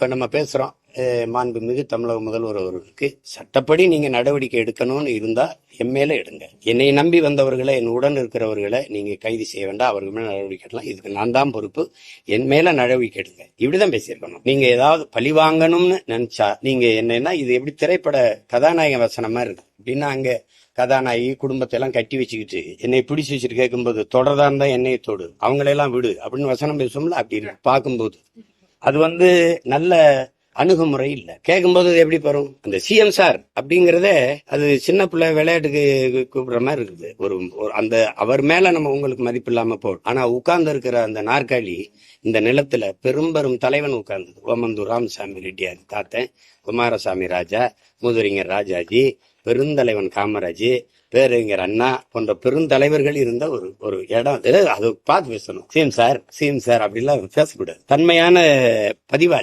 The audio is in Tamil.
இப்ப நம்ம பேசுறோம் மாண்புமிகு தமிழக முதல்வர் அவர்களுக்கு சட்டப்படி நீங்க நடவடிக்கை எடுக்கணும்னு இருந்தா என் மேல எடுங்க. என்னை நம்பி வந்தவர்களை, என் உடன் இருக்கிறவர்களை நீங்க கைது செய்ய வேண்டாம், அவர்கள் மேல நடவடிக்கை எடுக்கலாம். இதுக்கு நான் தான் பொறுப்பு. என் மேல நடவடிக்கை எடுங்க. இப்படிதான் பேசியிருக்கணும். நீங்க ஏதாவது பழி வாங்கணும்னு நினைச்சா நீங்க என்னன்னா இது எப்படி திரைப்பட கதாநாயக வசனமா இருக்கு அப்படின்னா, அங்க கதாநாயகி குடும்பத்தை எல்லாம் கட்டி வச்சுக்கிட்டு என்னை பிடிச்சி வச்சுட்டு கேட்கும்போது தொடர்தான் இருந்தா என்னையை தொடு, அவங்களெல்லாம் விடு அப்படின்னு வசனம் பேசுவோம்ல, அப்படி பார்க்கும்போது அது நல்ல அணுகுமுறை இல்ல. கேட்கும்போது எப்படி வரும்? அந்த சிஎம் சார் அப்படிங்கறதே அது சின்ன பிள்ளை விளையாட்டுக்கு கூப்பிடுற மாதிரி இருக்குது. ஒரு அந்த அவர் மேல நம்ம உங்களுக்கு மதிப்பு இல்லாம போடும். ஆனா உட்கார்ந்து இருக்கிற அந்த நாற்காலி இந்த நிலத்துல பெரும்பெரும் தலைவன் உட்கார்ந்தது. ஓமந்தூர் ராமசாமி ரெட்டியார் தாத்தன், குமாரசாமி ராஜா, முதுரிஞர் ராஜாஜி, பெருந்தலைவன் காமராஜ், பேரறிஞர் அண்ணா போன்ற பெருந்தலைவர்கள் இருந்த ஒரு இடம். அதை பார்த்து பேசணும். சிஎம் சார் அப்படிலாம் பேசக்கூடாது. தன்மையான பதிவா